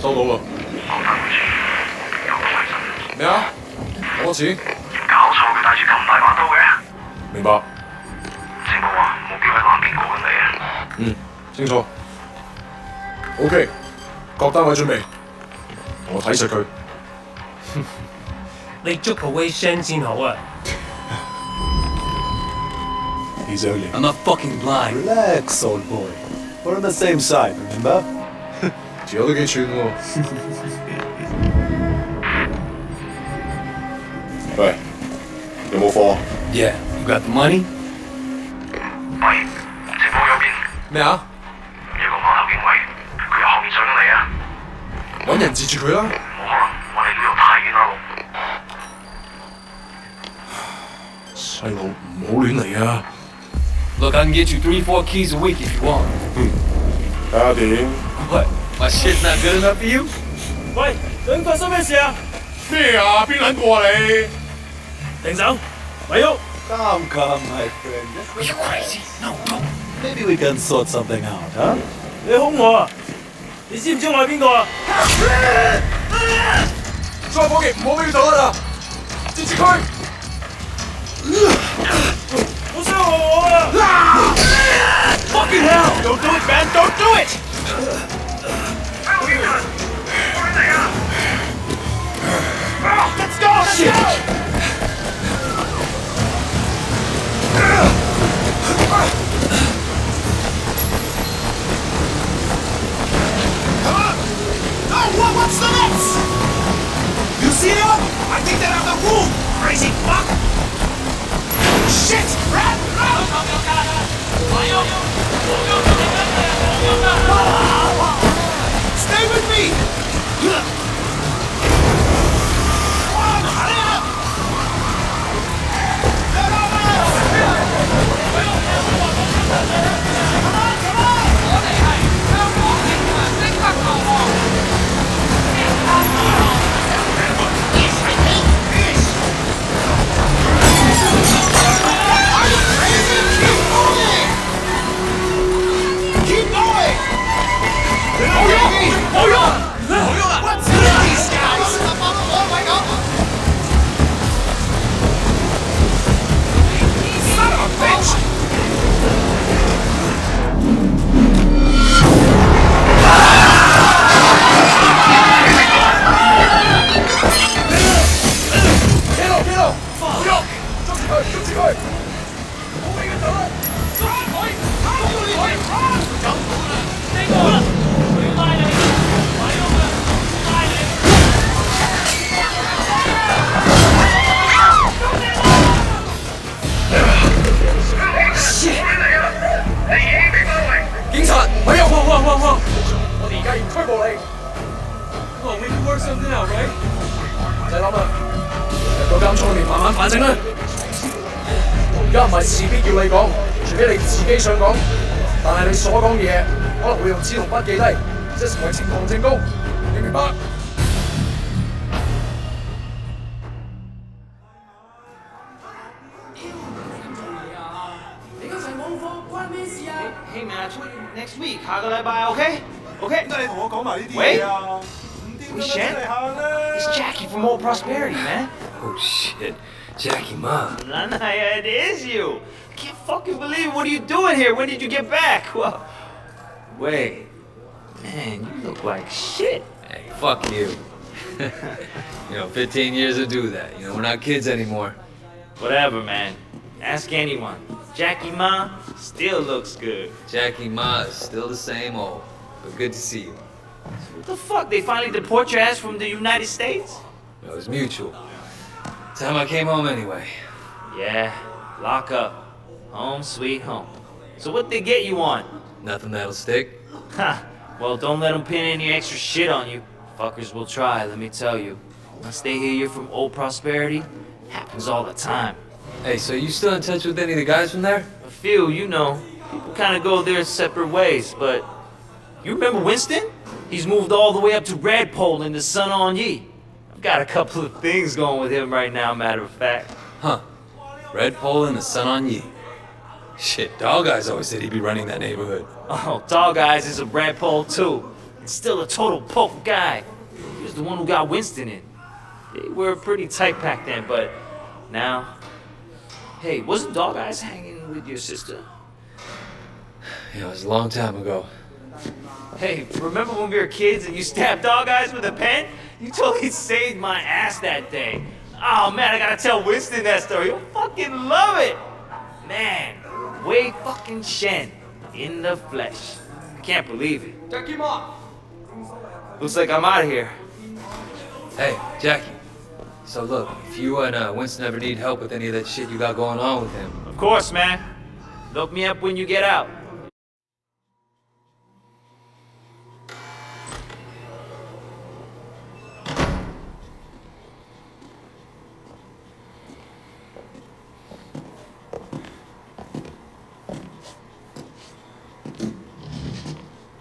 收到啦。咩啊？攞錢？搞錯，佢帶住咁大把刀嘅。明白。情報話目標喺南邊過緊嚟啊。嗯，清楚。OK，各單位準備，我睇實佢。你捉個 Wei Shen 先好啊。He's only. I'm not fucking blind. Relax, old boy. We're on the same side, remember? 條友都幾串喎。喂，有冇貨？ Yeah, you got the money? 喂，情報有邊？咩啊？有個碼頭警衛，佢由後面上緊嚟啊！揾人截住佢啦！冇可能，我哋呢度太遠啦，細路唔好亂嚟啊！ Look, I can get you 3-4 keys a week if you want. 睇下點？ What? My shit's not good enough for you? 喂，究竟發生咩事啊？咩啊？邊撚個啊你？停手，咪喐！ Come, my friend. Are you crazy? No, no. Maybe we can sort something out, huh? 你兇我啊！你知唔知我係邊個啊？再伙計唔好俾佢走啦！截住佢！好傷害我啊 Fucking hell! Don't do it, man! Don't do it! 香港警察，過嚟啊 Let's go! Shit! What's the next? You see them? I think they're on the roof! Crazy fuck! Shit! Run! Stay with me! Come on, hurry up! What's these guys? Son of a bitch! Oh, we can work something out, right? 唔使諗啦，入個監倉裏面慢慢反省啦。而家唔係事必要你講，除非你自己想講，但係你所講嘅嘢可能會用紙同筆記低，即係成為呈堂證供，你明白？ Hey man, I told you next week, 下個禮拜 OK? OK? 點解你同我講埋呢啲嘢啊？ Wei Shen? It's Jackie from Old Prosperity, man. Oh shit. Jackie Ma. Lanaya, it is you. I can't fucking believe it. What are you doing here? When did you get back? Well, wait. Man, you look like shit. Hey, fuck you. 15 years to do that. We're not kids anymore. Whatever, man. Ask anyone. Jackie Ma still looks good. Jackie Ma is still the same old. But good to see you. What the fuck? They finally deport your ass from the United States? It was mutual. Time I came home anyway. Yeah, lock up. Home sweet home. So what they get you on? Nothing that'll stick. Ha! Well, don't let them pin any extra shit on you. Fuckers will try, let me tell you. Once they hear you're from Old Prosperity, happens all the time. Hey, so you still in touch with any of the guys from there? A few, you know. People kind of go their separate ways, but... You remember Winston? He's moved all the way up to Redpole in the Sun On Yi. I've got a couple of things going with him right now, matter of fact. Huh. Redpole and the Sun On Yi. Shit, Dog Eyes always said he'd be running that neighborhood. Oh, Dog Eyes is a Redpole too. and still a total poke guy. He was the one who got Winston in. They were pretty tight back then, but now... Hey, wasn't Dog Eyes hanging with your sister? Yeah, it was a long time ago. Hey, remember when we were kids and you stabbed Dog Eyes with a pen? You totally saved my ass that day. Oh man, I gotta tell Winston that story. You'll fucking love it. Man, Wei fucking Shen in the flesh. I can't believe it. Looks like I'm out of here. Hey, Jackie. So look, if you and Winston ever need help with any of that shit you got going on with him, Of course, man. Look me up when you get out.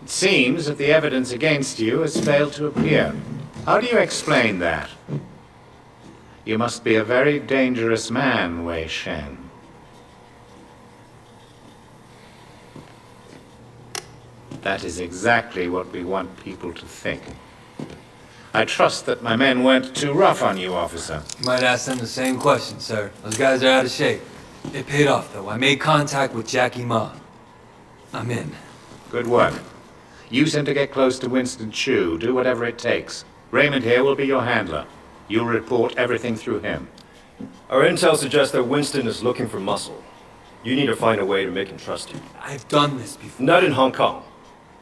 It seems that the evidence against you has failed to appear. How do you explain that? You must be a very dangerous man, Wei Shen. That is exactly what we want people to think. I trust that my men weren't too rough on you, officer. you might ask them the same question, sir. Those guys are out of shape. It paid off, though. I made contact with Jackie Ma. I'm in. Good work. Use him to get close to Winston Chu. Do whatever it takes. Raymond here will be your handler. You'll report everything through him. Our intel suggests that Winston is looking for muscle. You need to find a way to make him trust you. I've done this before. Not in Hong Kong.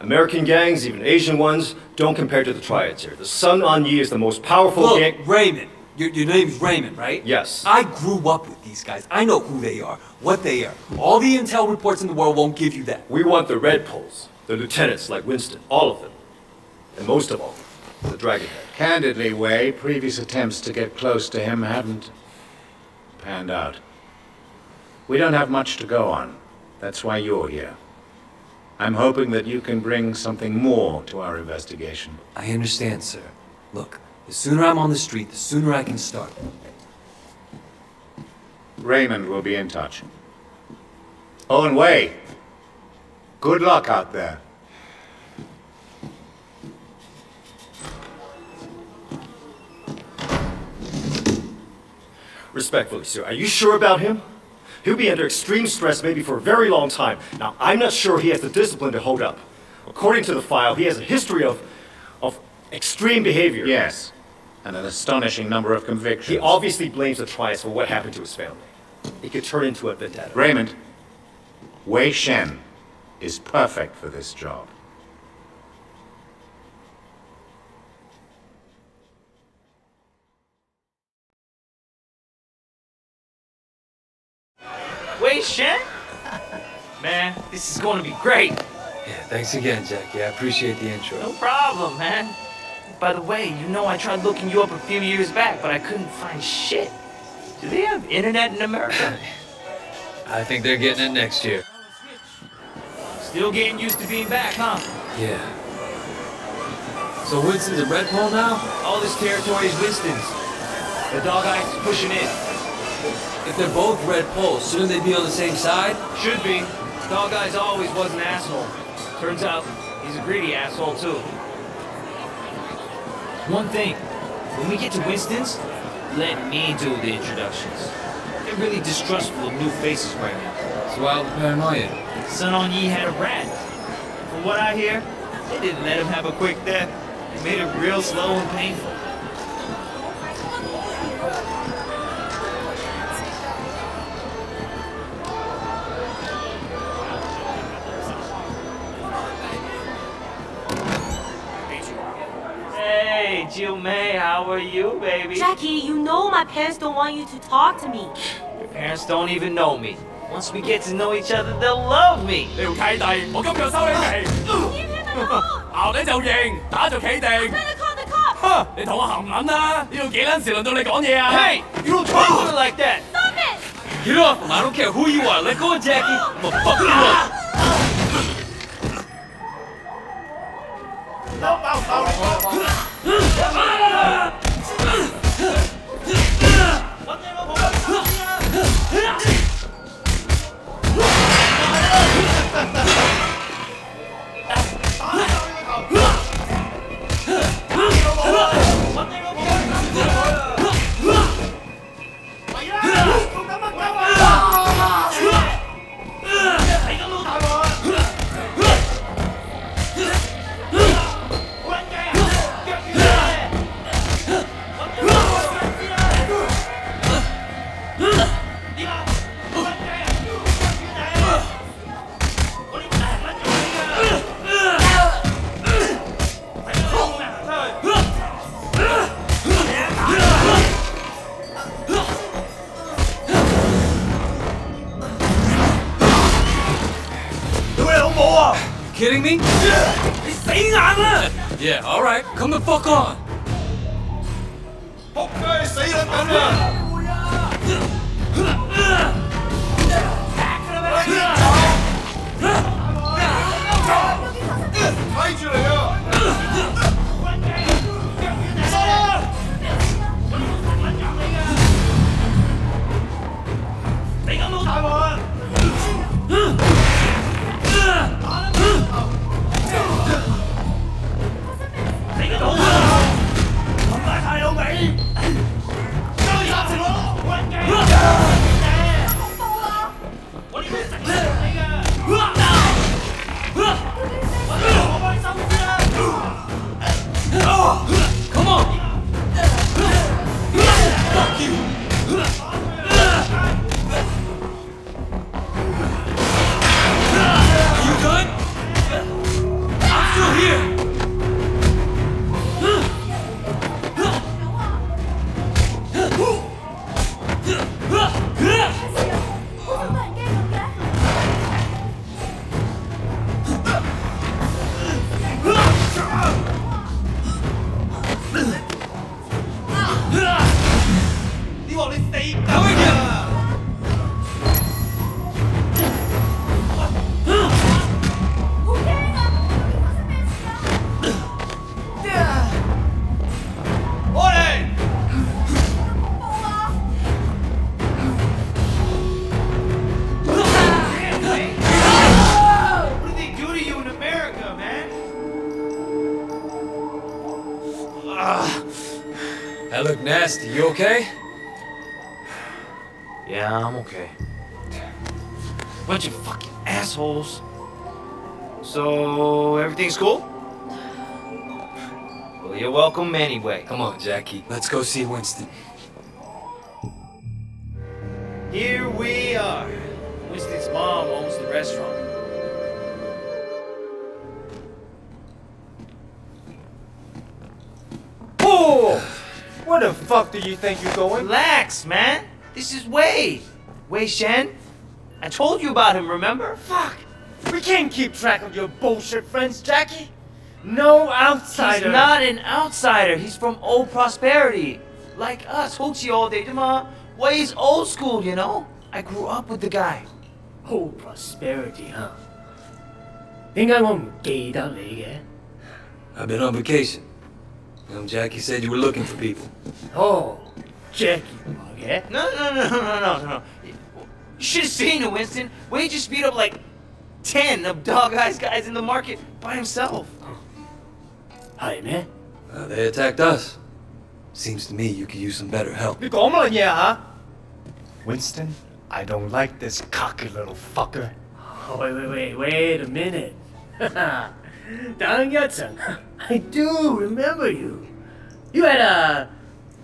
American gangs, even Asian ones, don't compare to the triads here. The Sun On Yi is the most powerful Look, gang... Raymond. Your name's Raymond, right? Yes. I grew up with these guys. I know who they are, what they are. All the intel reports in the world won't give you that. We want the Red Poles, the lieutenants like Winston, all of them. And most of all, the Dragonhead. Candidly, Wei, previous attempts to get close to him haven't panned out. We don't have much to go on. That's why you're here. I'm hoping that you can bring something more to our investigation. I understand, sir. Look, the sooner I'm on the street, the sooner I can start. Raymond will be in touch. Oh, and Wei, good luck out there. Respectfully, sir, are you sure about him? He'll be under extreme stress maybe for a very long time. Now, I'm not sure he has the discipline to hold up. According to the file, he has a history of extreme behavior. Yes, and an astonishing number of convictions. He obviously blames the triads for what happened to his family. It could turn into a vendetta. Raymond, Wei Shen is perfect for this job. Wei Shen? Man, this is gonna be great. Yeah, thanks again, Jackie. I appreciate the intro. No problem, man. By the way, you know I tried looking you up a few years back, but I couldn't find shit. Do they have internet in America? I think they're getting it next year. Still getting used to being back, huh? Yeah. So Winston's a Red Pole now? All this territory is Winston's. The Dog Eyes is pushing in. If they're both Red Poles, shouldn't they be on the same side? Should be. Dog Eyes always was an asshole. Turns out, he's a greedy asshole too. One thing, when we get to Winston's, let me do the introductions. They're really distrustful of new faces right now. So why the paranoia? Sun On Yi had a rat. From what I hear, they didn't let him have a quick death. They made it real slow and painful. Hey, Jill May, how are you, baby? Jackie, you know my parents don't want you to talk to me. Your parents don't even know me. Once we get to know each other, they'll love me. 條契弟，我今日收你皮， Give him the phone! 咬你就認，打就企定。 Better call the cops! 哼，你同我含撚啦！呢度幾撚時輪到你講嘢啊？ Hey, you don't talk to me like that. Stop it! Get off him! I don't care who you are. Let go of Jackie. I'm gonna fuck you up. fighting me? 你死硬啦！ Yeah, alright. Come the fuck on. 仆街死撚緊啦！睇住嚟啊！你咁好大鑊啊！你個老啊！咁大太有味！交易成咯！我點會食你㗎？ Come on! Fuck you! Are you done? I'm still here! That looked nasty. You okay? Yeah, I'm okay. Bunch of fucking assholes. So, everything's cool? Well, you're welcome anyway. Come on, Jackie. Let's go see Winston. Here we are. Winston's mom owns the restaurant. Oh! Where the fuck do you think you're going? Relax, man. This is Wei. Wei Shen. I told you about him, remember? Fuck! We can't keep track of your bullshit friends, Jackie. No outsider. He's not an outsider. He's from old prosperity. Like us. Hochi all day. Wei's old school, you know? I grew up with the guy. Old prosperity, huh? 點解我唔記得你嘅？ I've been on vacation. Jackie said you were looking for people. Oh, Jackie 話嘅。 No. You should have seen it, Winston. Wei just beat up like 10 of Dog Eyes guys in the market by himself. 係咩？ They attacked us. Seems to me you could use some better help. 你講乜嘢啊 Winston, I don't like this cocky little fucker. Wait a minute. 等一陣 I do remember you. You had a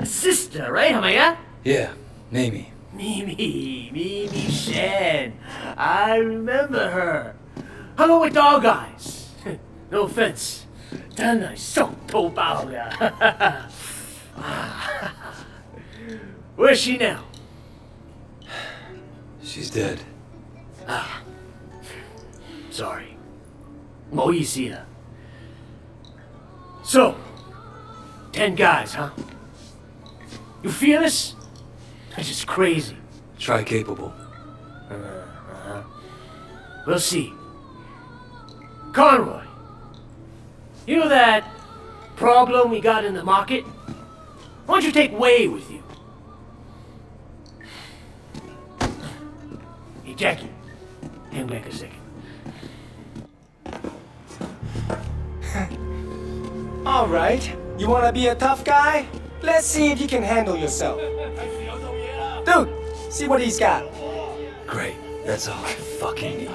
sister, right? 係咪啊 Yeah, Mimi. Mimi Shen. I remember her. Hung out with Dog Eyes. No offense. 真係熟到爆㗎 Where's she now? She's dead. Sorry. 唔好意思啊 So, 10 guys, huh? You feel this? That's just crazy. Try capable. We'll see. Conroy, you know that problem we got in the market? Why don't you take Wei with you? Hey, Jackie, hang back a second. All right. You wanna be a tough guy? Let's see if you can handle yourself. Dude, see what he's got. Great. That's all I fucking need.